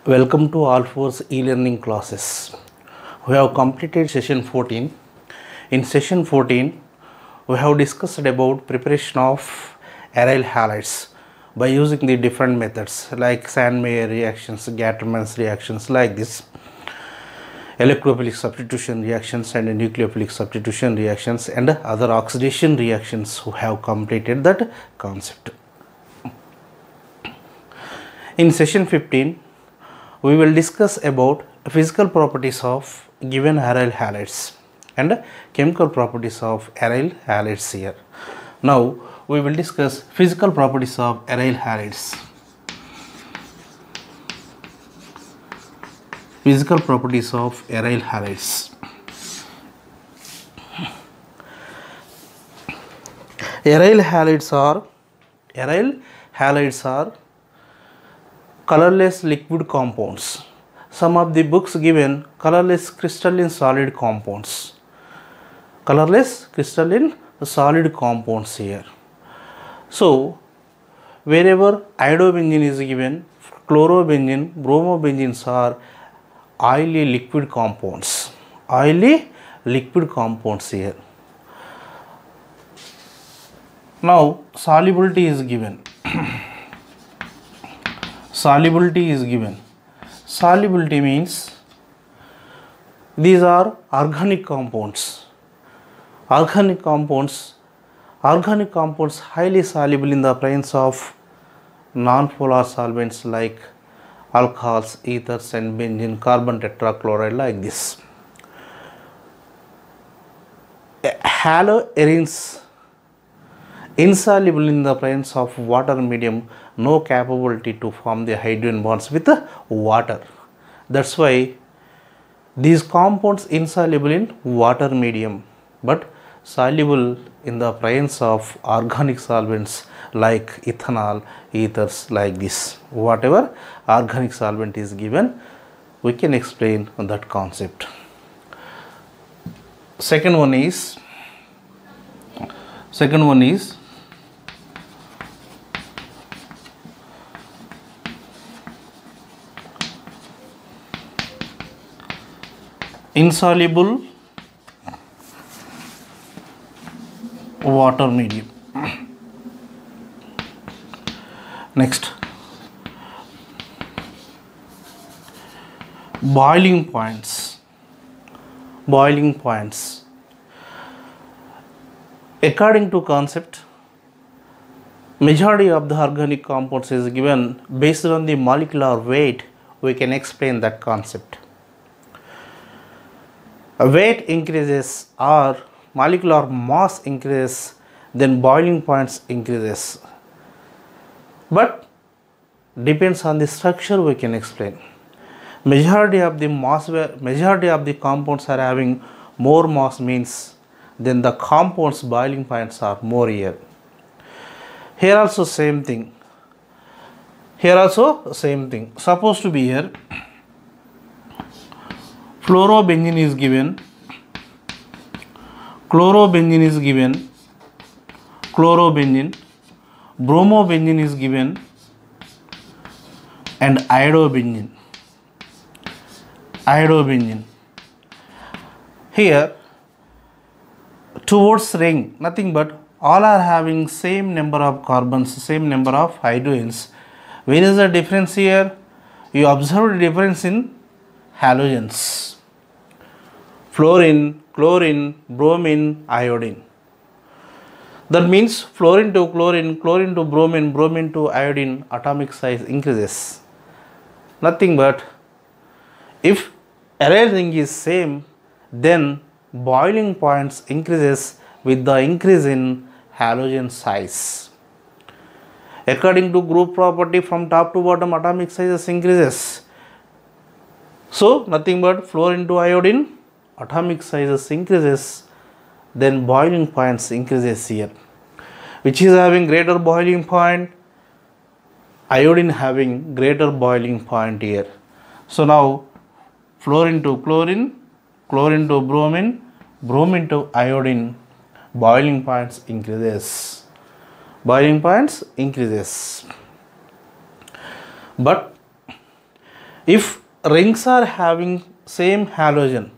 Welcome to All Fours e-learning classes. We have completed session 14. In session 14, we have discussed about preparation of aryl halides by using the different methods like Sandmeyer reactions, Gattermann's reactions like this, electrophilic substitution reactions and nucleophilic substitution reactions and other oxidation reactions who have completed that concept. In session 15, we will discuss about physical properties of given aryl halides and chemical properties of aryl halides here. Now we will discuss physical properties of aryl halides. Physical properties of aryl halides. Aryl halides are colorless liquid compounds. Some of the books given colorless crystalline solid compounds. Colorless crystalline solid compounds here. So wherever iodobenzene is given, chlorobenzene, bromobenzene are oily liquid compounds. Oily liquid compounds here. Now solubility is given. Solubility is given. Solubility means these are organic compounds. Organic compounds highly soluble in the presence of non-polar solvents like alcohols, ethers and benzene, carbon tetrachloride like this. Haloarenes insoluble in the presence of water medium, no capability to form the hydrogen bonds with water. That's why these compounds insoluble in water medium but soluble in the presence of organic solvents like ethanol, ethers like this. Whatever organic solvent is given, we can explain that concept. Second one is insoluble water medium. Next, boiling points. According to concept, majority of the organic compounds is given based on the molecular weight. We can explain that concept. Weight increases or molecular mass increases, then boiling points increases. But depends on the structure we can explain. Majority of the compounds are having more mass means then the compounds boiling points are more here. Here also same thing. Supposed to be here. Fluorobenzene is given, chlorobenzene is given, bromobenzene is given and iodobenzene. Here towards ring, nothing but all are having same number of carbons, same number of hydrogens. Where is the difference here? You observe the difference in halogens. Fluorine, chlorine, bromine, iodine. That means fluorine to chlorine, chlorine to bromine, bromine to iodine, atomic size increases. Nothing but if aryl ring is same, then boiling points increases with the increase in halogen size. According to group property, from top to bottom atomic sizes increases. So nothing but fluorine to iodine, atomic sizes increases, then boiling points increases here. Which is having greater boiling point? Iodine having greater boiling point here. So now fluorine to chlorine, chlorine to bromine, bromine to iodine, boiling points increases. But If rings are having same halogen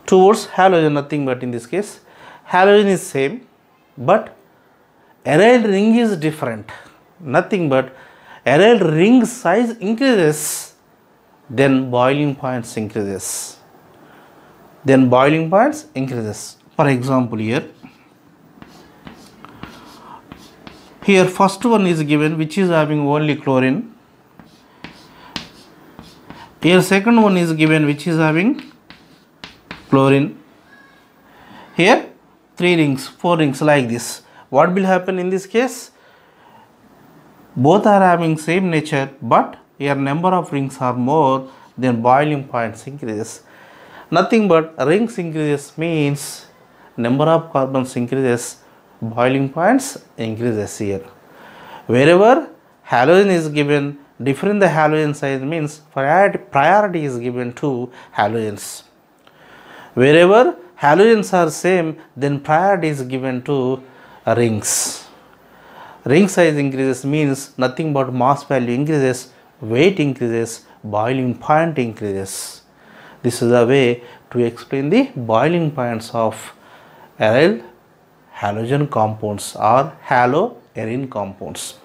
towards halogen, nothing but in this case halogen is same, but aryl ring is different, nothing but aryl ring size increases, then boiling points increases. Then boiling points increases. For example, here first one is given which is having only chlorine. Here second one is given which is having chlorine. Here 3 rings, 4 rings like this. What will happen in this case? Both are having same nature, but here number of rings are more, then boiling points increases. Nothing but rings increases means number of carbons increases, boiling points increases here. Wherever halogen is given, different the halogen size means priority is given to halogens. Wherever halogens are same, then priority is given to rings. Ring size increases means nothing but mass value increases, weight increases, boiling point increases. This is a way to explain the boiling points of aryl halogen compounds or haloarine compounds.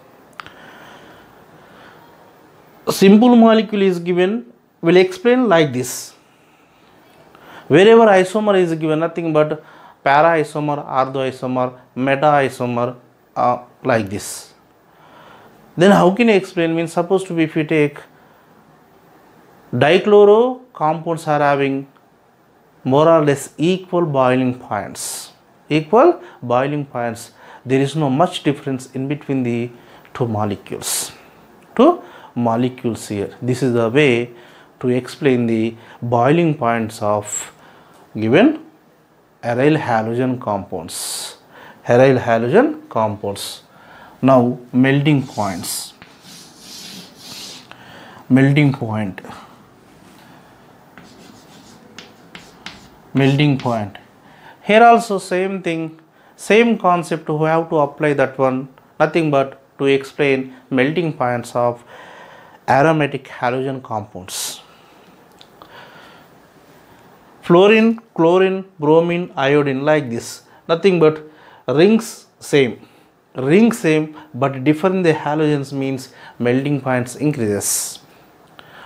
A simple molecule is given, will explain like this. Wherever isomer is given, nothing but para isomer, ortho isomer, meta isomer, like this. Then how can you explain? Means supposed to be, if you take dichloro compounds are having more or less equal boiling points. Equal boiling points. There is no much difference in between the two molecules. Here. This is the way to explain the boiling points of given aryl halogen compounds. Aryl halogen compounds. Now melting points. Melting point. Melting point. Here also same thing, same concept. We have to apply that one. Nothing but to explain melting points of aromatic halogen compounds. Fluorine, chlorine, bromine, iodine, like this. Nothing but rings same, but different the halogens means melting points increases.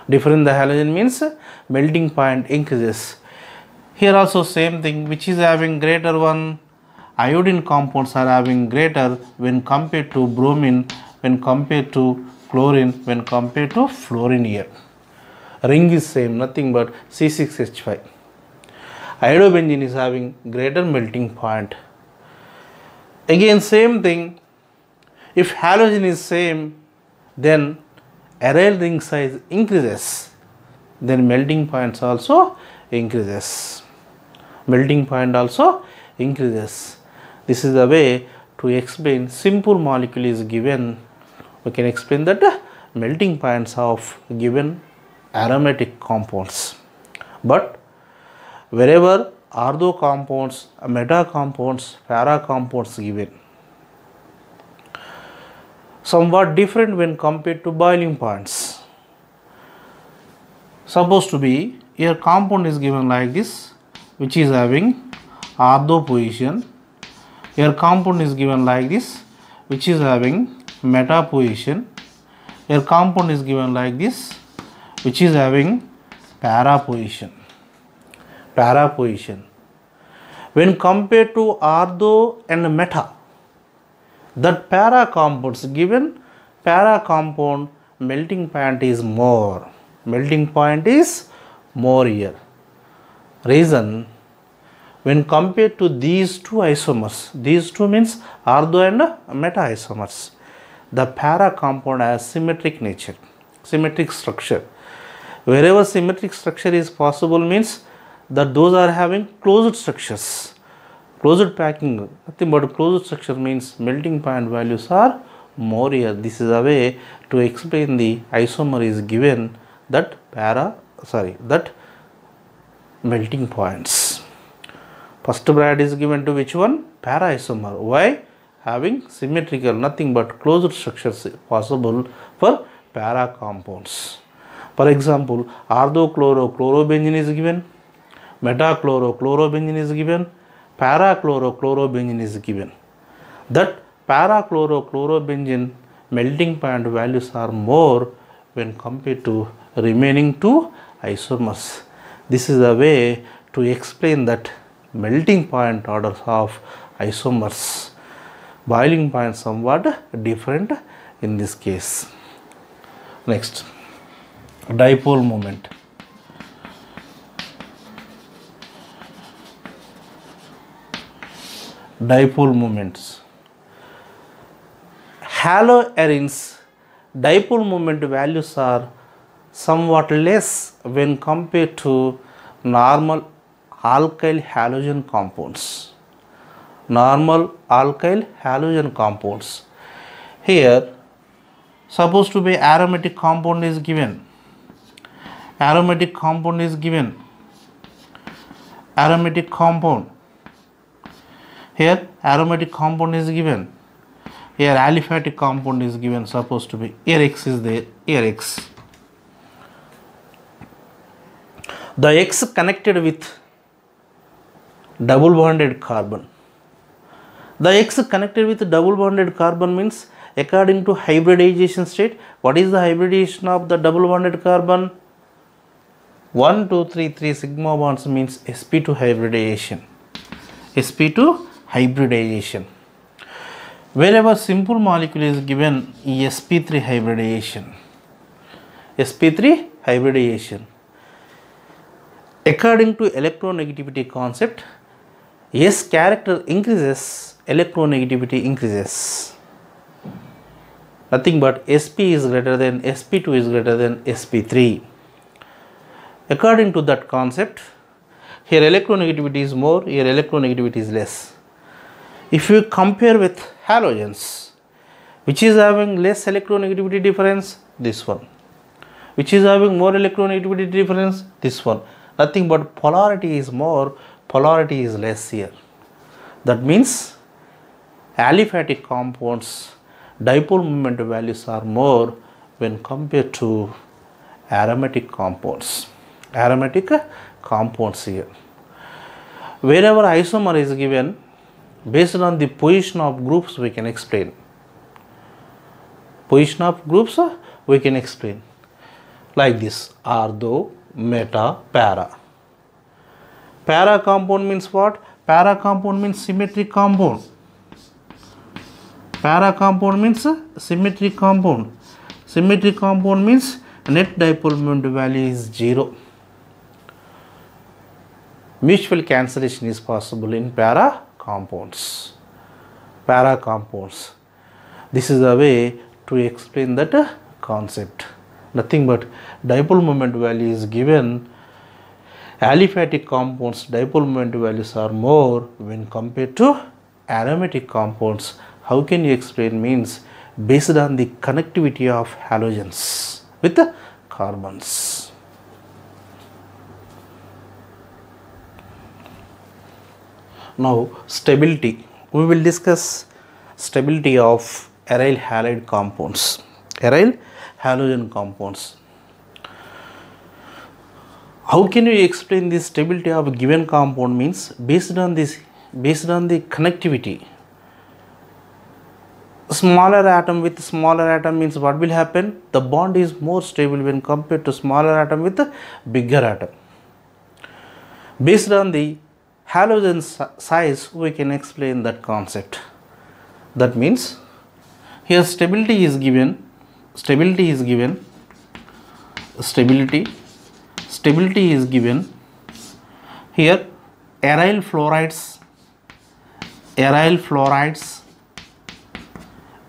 Different the halogen means melting point increases. Here also same thing, which is having greater one, iodine compounds are having greater when compared to bromine, when compared to chlorine, when compared to fluorine. Here ring is same, nothing but C6H5. Iodobenzene is having greater melting point. Again same thing, if halogen is same, then aryl ring size increases, then melting points also increases. Melting point also increases. This is the way to explain simple molecule is given. We can explain that melting points of given aromatic compounds. But wherever ortho compounds, meta compounds, para compounds given, somewhat different when compared to boiling points. Supposed to be here compound is given like this, which is having ortho position. Here compound is given like this, which is having meta position. Here compound is given like this, which is having para position. Para position. When compared to ortho and meta, that para compounds, given para compound, melting point is more. Melting point is more here. Reason, when compared to these two isomers, these two means ortho and meta isomers, the para compound has symmetric nature, symmetric structure. Wherever symmetric structure is possible means that those are having closed structures. Closed packing, nothing but closed structure means melting point values are more here. This is a way to explain the isomer is given that that melting points. First bracket is given to which one? Para isomer. Why? Having symmetrical, nothing but closed structures possible for para compounds. For example, orthochlorochlorobenzene is given, metachlorochlorobenzene is given, parachlorochlorobenzene is given. That parachlorochlorobenzene melting point values are more when compared to remaining two isomers. This is a way to explain that melting point orders of isomers. Boiling point somewhat different in this case. Next, dipole moment. Dipole moments. Haloarenes dipole moment values are somewhat less when compared to normal alkyl halogen compounds. Normal alkyl halogen compounds. Here, supposed to be aromatic compound is given. Aromatic compound is given. Aromatic compound. Here, aromatic compound is given. Here, aliphatic compound is given. Supposed to be. Here, X is there. Here, X. The X connected with double bonded carbon. The X connected with double bonded carbon means, according to hybridization state, what is the hybridization of the double bonded carbon? 1, 2, 3, 3 sigma bonds means sp2 hybridization. sp2 hybridization. Wherever simple molecule is given, sp3 hybridization. sp3 hybridization. According to electronegativity concept, S character increases, electronegativity increases. Nothing but sp is greater than sp2 is greater than sp3. According to that concept, here electronegativity is more, here electronegativity is less. If you compare with halogens, which is having less electronegativity difference? This one. Which is having more electronegativity difference? This one. Nothing but polarity is more, polarity is less here. That means aliphatic compounds dipole moment values are more when compared to aromatic compounds. Aromatic compounds here. Wherever isomer is given, based on the position of groups we can explain. Position of groups we can explain. Like this, ortho, meta, para. Para compound means what? Para compound means symmetric compound. Para compound means symmetric compound. Symmetric compound means net dipole moment value is 0. Mutual cancellation is possible in para compounds. Para compounds. This is a way to explain that concept. Nothing but dipole moment value is given. Aliphatic compounds dipole moment values are more when compared to aromatic compounds. How can you explain? Means based on the connectivity of halogens with the carbons. Now stability. We will discuss stability of aryl halide compounds. Aryl halogen compounds. How can you explain the stability of a given compound? Means based on the connectivity. Smaller atom with smaller atom means what will happen? The bond is more stable when compared to smaller atom with a bigger atom. Based on the halogen size, we can explain that concept. That means here stability is given. Stability is given. Stability is given. Here aryl fluorides, aryl fluorides,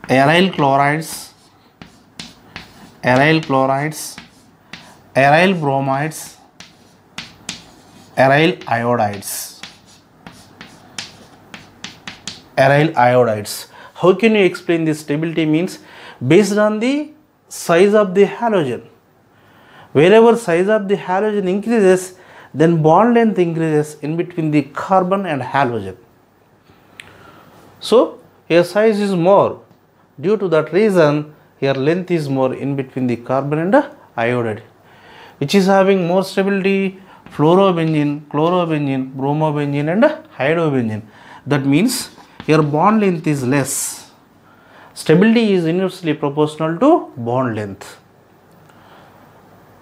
aryl chlorides, aryl chlorides, aryl bromides, aryl iodides. Aryl iodides. How can you explain this stability? Means based on the size of the halogen. Wherever size of the halogen increases, then bond length increases in between the carbon and halogen. So here size is more. Due to that reason, here length is more in between the carbon and iodide. Which is having more stability? Fluorobenzene, chlorobenzene, bromobenzene and iodobenzene. That means your bond length is less. Stability is inversely proportional to bond length.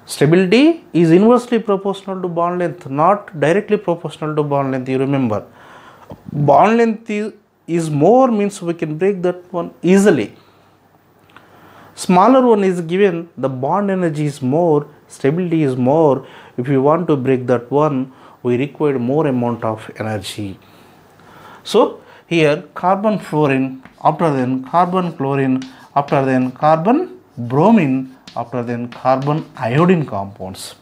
Stability is inversely proportional to bond length, not directly proportional to bond length. You remember, bond length is more means we can break that one easily. Smaller one is given, the bond energy is more, stability is more. If we want to break that one, we require more amount of energy. So here carbon fluorine, after then carbon chlorine, after then carbon bromine, after then carbon iodine compounds.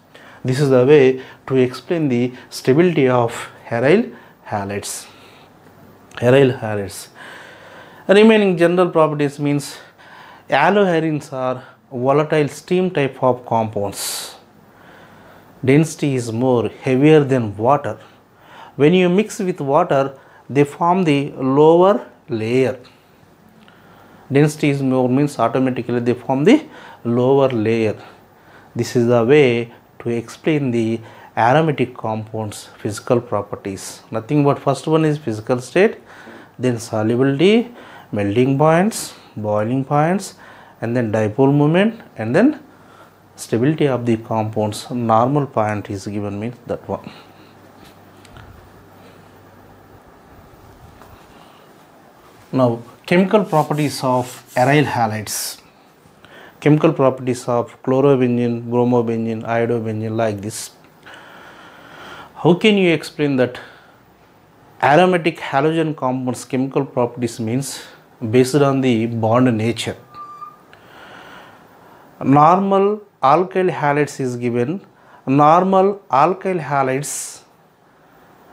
This is the way to explain the stability of aryl halides. Aryl halides. Remaining general properties means alloharenes are volatile steam type of compounds. Density is more, heavier than water. When you mix with water, they form the lower layer. Density is more means automatically they form the lower layer. This is the way to explain the aromatic compounds physical properties. Nothing but first one is physical state, then solubility, melting points, boiling points, and then dipole moment, and then stability of the compounds. Normal point is given means that one. Now chemical properties of aryl halides. Chemical properties of chlorobenzene, bromobenzene, iodobenzene like this. How can you explain that? Aromatic halogen compounds chemical properties means based on the bond nature. Normal alkyl halides is given. Normal alkyl halides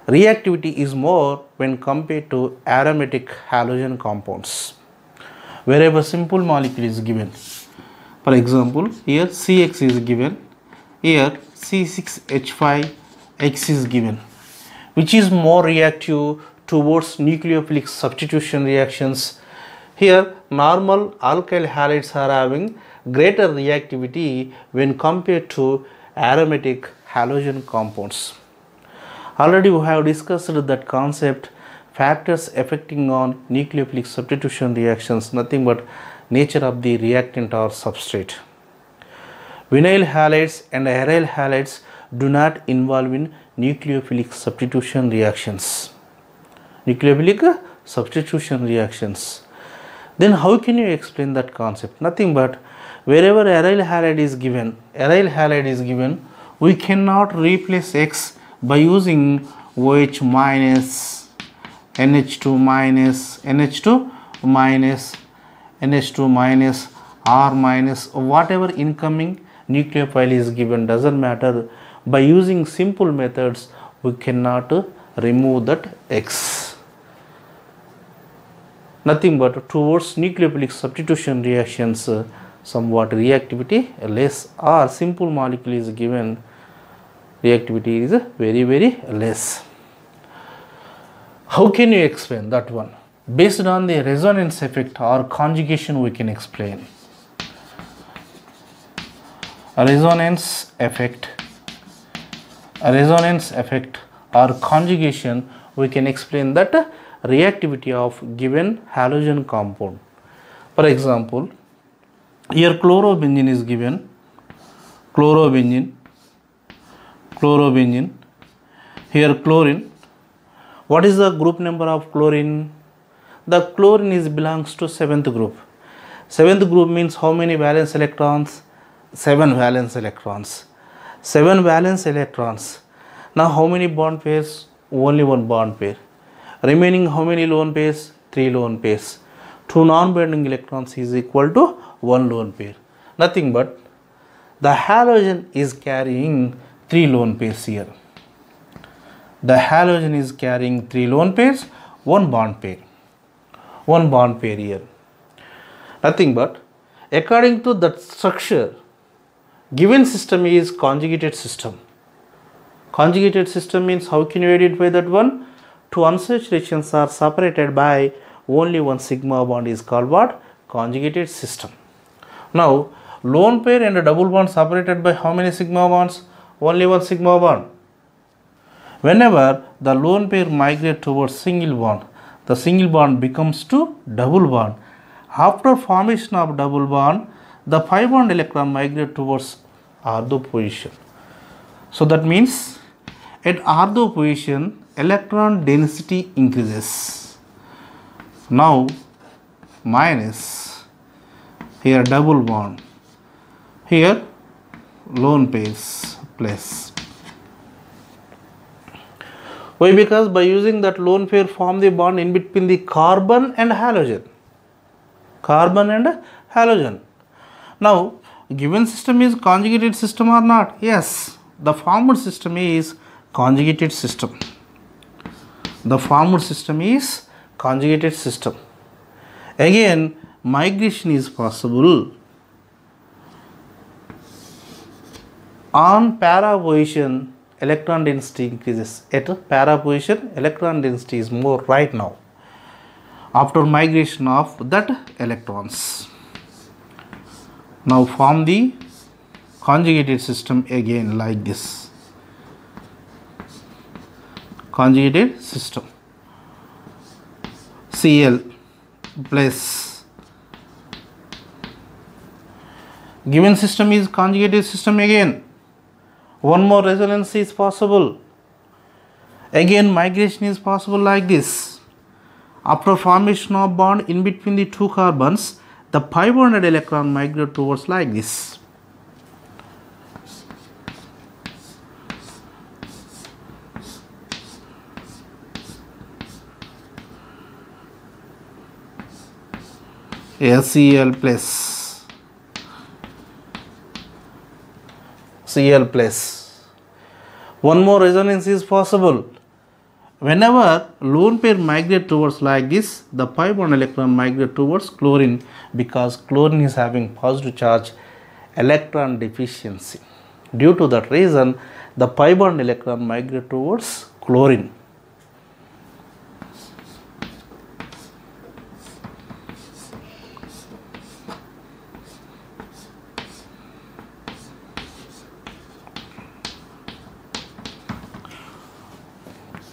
reactivity is more when compared to aromatic halogen compounds. Wherever simple molecule is given. For example, here CX is given, here C6H5X is given. Which is more reactive towards nucleophilic substitution reactions? Here normal alkyl halides are having greater reactivity when compared to aromatic halogen compounds. Already we have discussed that concept, factors affecting on nucleophilic substitution reactions, nothing but nature of the reactant or substrate. Vinyl halides and aryl halides do not involve in nucleophilic substitution reactions. Nucleophilic substitution reactions. Then how can you explain that concept? Nothing but wherever aryl halide is given, we cannot replace X by using OH minus, NH2 minus, NH2 minus, NH2 minus, R minus, whatever incoming nucleophile is given, doesn't matter. By using simple methods, we cannot remove that X. Nothing but towards nucleophilic substitution reactions, somewhat reactivity less, or simple molecule is given, reactivity is very less. How can you explain that one? Based on the resonance effect or conjugation we can explain. Resonance effect or conjugation, we can explain that reactivity of given halogen compound. For example, here chlorobenzene is given, chlorobenzene, here chlorine. What is the group number of chlorine? The chlorine is belongs to 7th group. 7th group means how many valence electrons? 7 valence electrons. 7 valence electrons. Now how many bond pairs? Only one bond pair. Remaining how many lone pairs? 3 lone pairs. 2 non-bonding electrons is equal to 1 lone pair. Nothing but the halogen is carrying 3 lone pairs here. The halogen is carrying 3 lone pairs, 1 bond pair. 1 bond pair here. Nothing but according to that structure, given system is conjugated system. Conjugated system means how can you identify that one? 2 unsaturations are separated by only one sigma bond is called what? Conjugated system. Now lone pair and a double bond separated by how many sigma bonds? Only one sigma bond. Whenever the lone pair migrate towards single bond, the single bond becomes to double bond. After formation of double bond, the pi bond electron migrate towards ortho position. So that means at ortho position, electron density increases. Now minus, here double bond, here lone pairs plus. Why? Because by using that lone pair form the bond in between the carbon and halogen. Carbon and halogen. Now, given system is conjugated system or not? Yes, the formed system is conjugated system. The formed system is conjugated system. Again, migration is possible. On para position, electron density increases. At para position, electron density is more right now after migration of that electrons. Now form the conjugated system again like this. Conjugated system. Cl plus. Given system is conjugated system again. One more resonance is possible. Again migration is possible like this. After formation of bond in between the two carbons, the pi bonded electron migrate towards like this. Cl plus. Cl plus. One more resonance is possible. Whenever lone pair migrate towards like this, the pi bond electron migrate towards chlorine because chlorine is having positive charge, electron deficiency. Due to that reason, the pi bond electron migrate towards chlorine.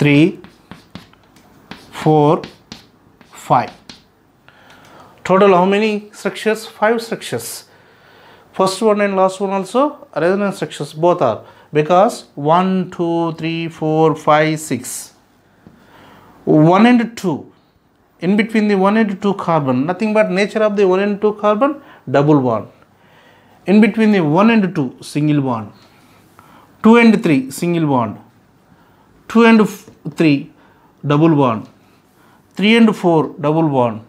Three, 4, 5. Total how many structures? 5 structures. First one and last one also resonance structures both are, because 1, 2, 3, 4, 5, 6. 1 and 2. In between the 1 and 2 carbon, nothing but nature of the 1 and 2 carbon, double bond. In between the 1 and 2, single bond. 2 and 3, single bond. 2 and 3, double bond. 3 and 4, double bond.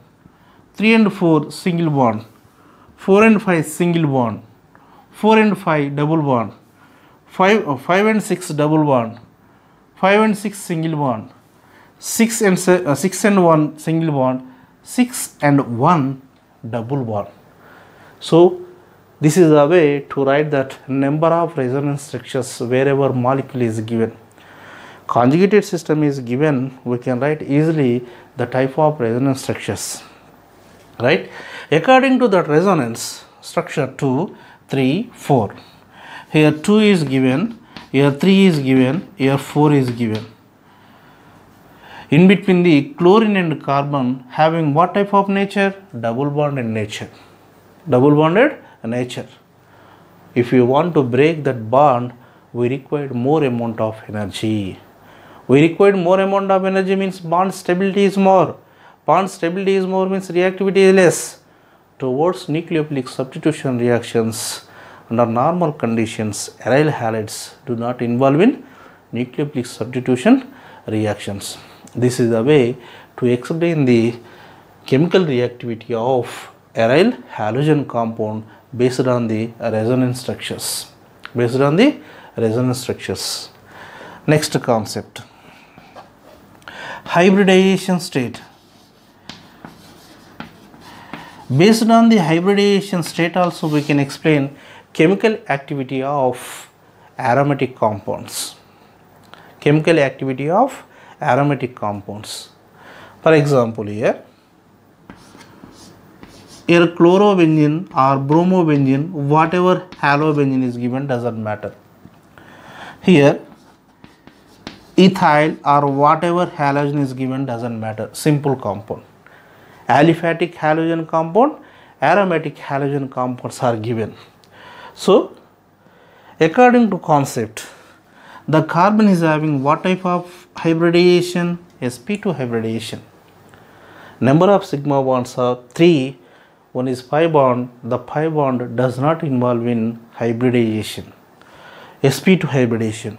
3 and 4, single bond. 4 and 5, single bond. 4 and 5, double bond. 5 and 6, double bond. 5 and 6, single bond. 6 and 1, single bond. 6 and 1, double bond. So this is a way to write that number of resonance structures wherever molecule is given. Conjugated system is given, we can write easily the type of resonance structures, right? According to that resonance structure 2, 3, 4. Here 2 is given, here 3 is given, here 4 is given. In between the chlorine and carbon having what type of nature? Double bonded nature. Double bonded nature. If you want to break that bond, we require more amount of energy. We require more amount of energy means bond stability is more. Bond stability is more means reactivity is less. Towards nucleophilic substitution reactions under normal conditions, aryl halides do not involve in nucleophilic substitution reactions. This is the way to explain the chemical reactivity of aryl halogen compound based on the resonance structures. Based on the resonance structures. Next concept. Hybridization state. Based on the hybridization state also we can explain chemical activity of aromatic compounds. Chemical activity of aromatic compounds. For example, here Here chlorobenzene or bromobenzene, whatever halobenzene is given doesn't matter. Here ethyl or whatever halogen is given doesn't matter. Simple compound. Aliphatic halogen compound, aromatic halogen compounds are given. So according to concept, the carbon is having what type of hybridization? sp2 hybridization. Number of sigma bonds are 3. One is pi bond. The pi bond does not involve in hybridization. sp2 hybridization.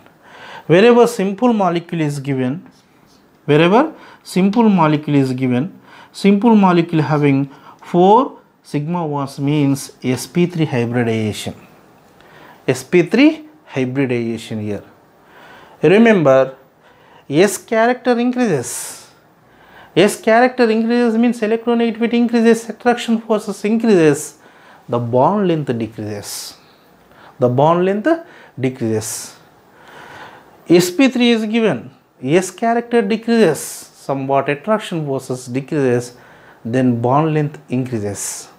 Wherever simple molecule is given, simple molecule having 4 sigma bonds means sp3 hybridization. sp3 hybridization here. Remember, S character increases. S character increases means electronegativity increases, attraction forces increases, the bond length decreases. The bond length decreases. sp3 is given, S character decreases, somewhat attraction forces decreases, then bond length increases.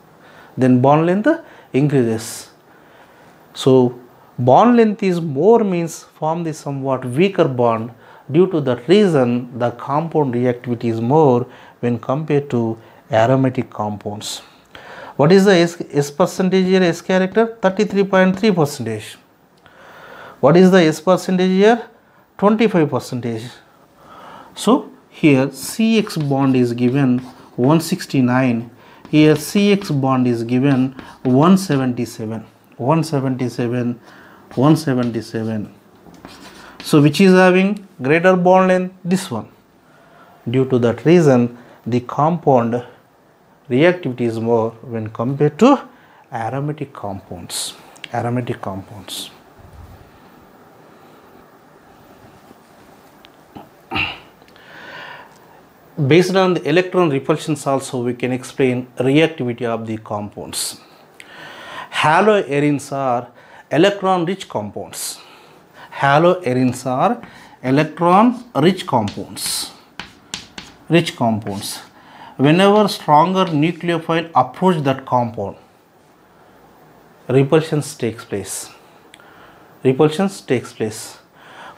So bond length is more means form the somewhat weaker bond. Due to that reason, the compound reactivity is more when compared to aromatic compounds. What is the S percentage here? S character 33.3%. What is the S percentage here? 25%. So here CX bond is given 169. Here CX bond is given 177. So which is having greater bond length? This one. Due to that reason, the compound reactivity is more when compared to aromatic compounds. Based on the electron repulsions also, we can explain reactivity of the compounds. Haloarenes are electron rich compounds. Whenever stronger nucleophile approach that compound, repulsions takes place.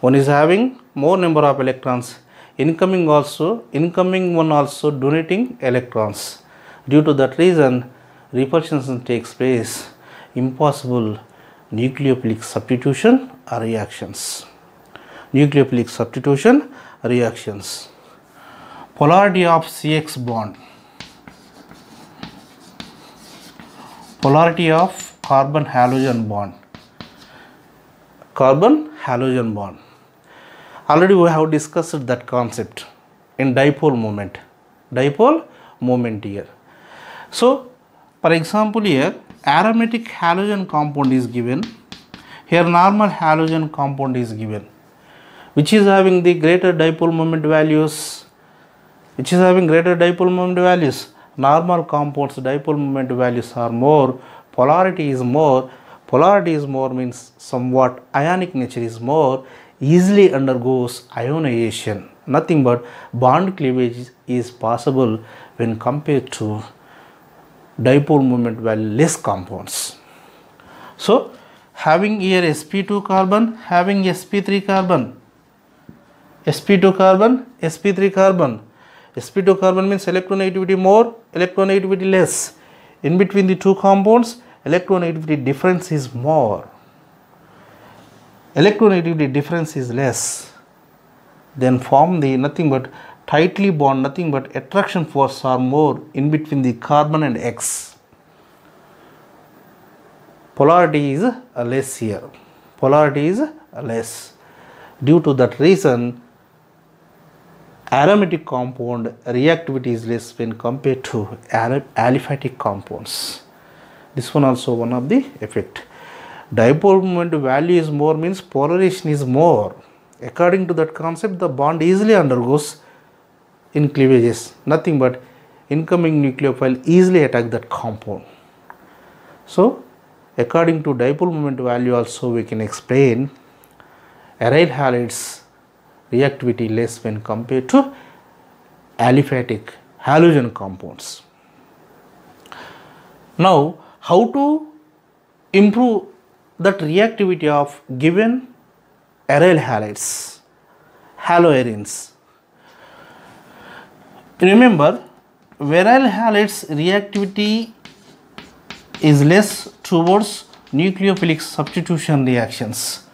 One is having more number of electrons, incoming one also donating electrons. Due to that reason, repulsions takes place. Impossible nucleophilic substitution reactions. Polarity of CX bond. Polarity of carbon halogen bond. Already we have discussed that concept in dipole moment here. So for example, here aromatic halogen compound is given. Here normal halogen compound is given, which is having the greater dipole moment values. Normal compounds dipole moment values are more, polarity is more means somewhat ionic nature is more, easily undergoes ionization. Nothing but bond cleavage is possible when compared to dipole moment value less compounds. So having here sp2 carbon, having sp3 carbon, sp2 carbon means electronegativity more, electronegativity less. In between the two compounds, electronegativity difference is more, electronegativity difference is less. Then form the nothing but tightly bond, nothing but attraction force are more in between the carbon and X. Polarity is less here. Due to that reason, aromatic compound reactivity is less when compared to aliphatic compounds. This one also one of the effect. Dipole moment value is more means polarization is more. According to that concept, the bond easily undergoes in cleavages. Nothing but incoming nucleophile easily attack that compound. So according to dipole moment value also we can explain aryl halides reactivity less when compared to aliphatic halogen compounds. Now, how to improve that reactivity of given aryl halides, haloarenes? Remember, aryl halides reactivity is less towards nucleophilic substitution reactions.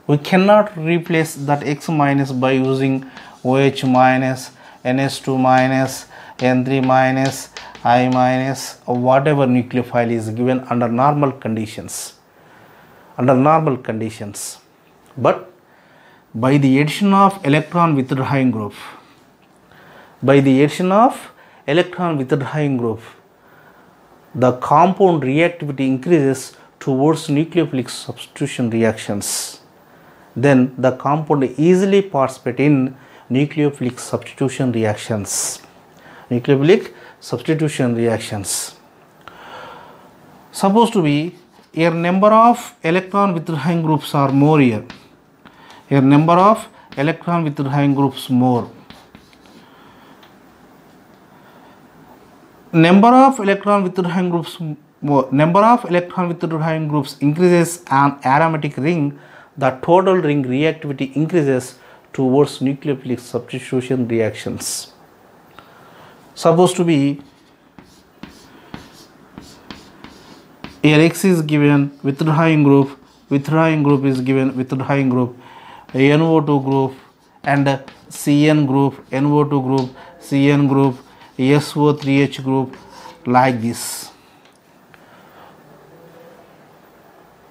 We cannot replace that X minus by using OH minus, NH2 minus, N3 minus, I minus, or whatever nucleophile is given under normal conditions. But by the addition of electron withdrawing group, the compound reactivity increases towards nucleophilic substitution reactions. Then the compound easily participate in nucleophilic substitution reactions. Supposed to be here number of electron withdrawing groups are more here. Here number of electron withdrawing groups more. Number of electron withdrawing groups increases an aromatic ring. The total ring reactivity increases towards nucleophilic substitution reactions. Supposed to be here X is given withdrawing group is given withdrawing group, NO2 group and CN group, NO2 group, CN group, SO3H group, like this.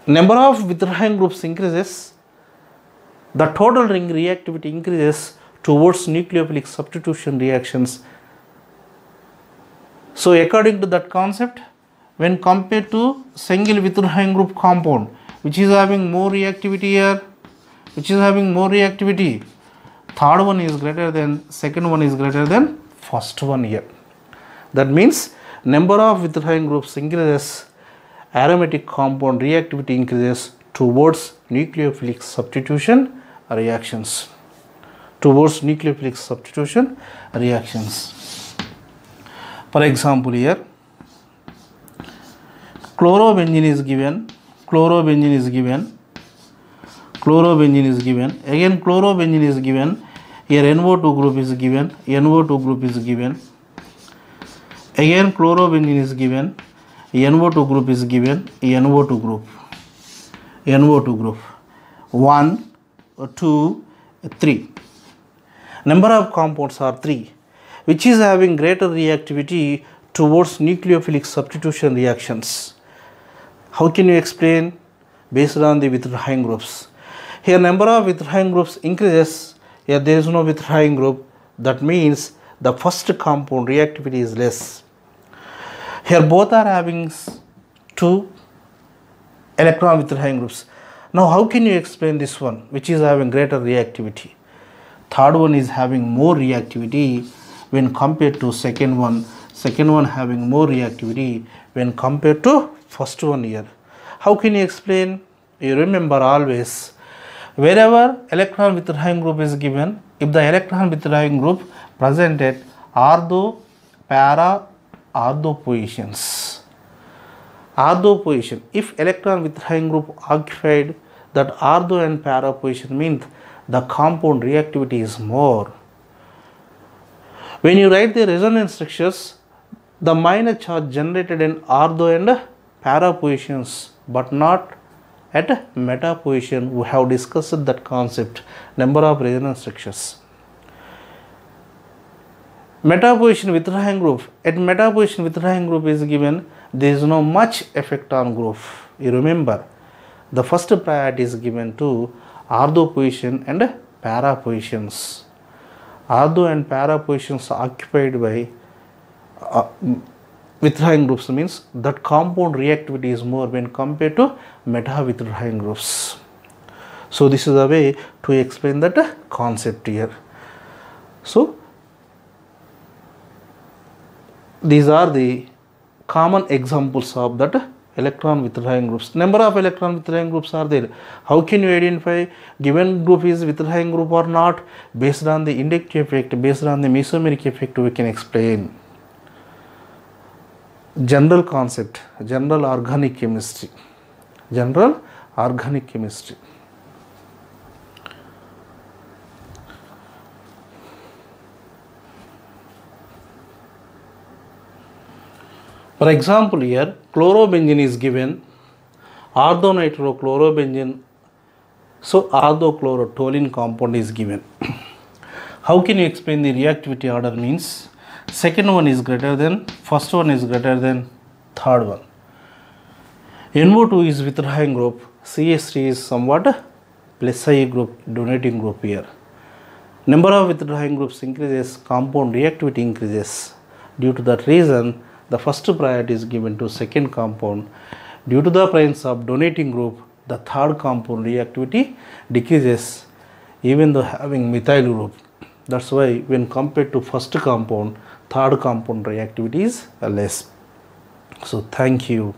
Number of withdrawing groups increases, the total ring reactivity increases towards nucleophilic substitution reactions. So according to that concept, when compared to single withdrawing group compound, which is having more reactivity here, third one is greater than, second one is greater than first one here. That means number of withdrawing groups increases, aromatic compound reactivity increases towards nucleophilic substitution reactions. For example, here chlorobenzene is given, again chlorobenzene is given, here NO2 group is given, again chlorobenzene is given, NO2 group is given, NO2 group 1, 2, 3. Number of compounds are 3, which is having greater reactivity towards nucleophilic substitution reactions. How can you explain? Based on the withdrawing groups. Here number of withdrawing groups increases, here there is no withdrawing group, that means the first compound reactivity is less. Here both are having 2 electron withdrawing groups. Now how can you explain this one, which is having greater reactivity? Third one is having more reactivity when compared to second one having more reactivity when compared to first one here. How can you explain? You remember always, wherever electron withdrawing group is given, if the electron withdrawing group presented ortho, para, ortho positions. If electron withdrawing group occupied that ortho and para position, means the compound reactivity is more. When you write the resonance structures, the minor charge generated in ortho and para positions, but not at meta position. We have discussed that concept, number of resonance structures. Meta position withdrawing group, at meta position withdrawing group is given, there is no much effect on group. You remember, the first priority is given to ortho position and para positions. Ortho and para positions occupied by withdrawing groups, means that compound reactivity is more when compared to meta withdrawing groups. So this is a way to explain that concept here. So these are the common examples of that electron withdrawing groups. Number of electron withdrawing groups are there. How can you identify given group is withdrawing group or not? Based on the inductive effect, based on the mesomeric effect, we can explain. general concept, general organic chemistry. General organic chemistry. For example, here chlorobenzene is given, orthonitrochlorobenzene, so orthochlorotoluene compound is given. How can you explain the reactivity order? Means second one is greater than, first one is greater than third one. NO2 is withdrawing group, CH3 is somewhat plus I group, donating group here. Number of withdrawing groups increases, compound reactivity increases. Due to that reason, the first priority is given to second compound. Due to the presence of donating group, the third compound reactivity decreases even though having methyl group. That's why when compared to first compound, third compound reactivity is less. So thank you.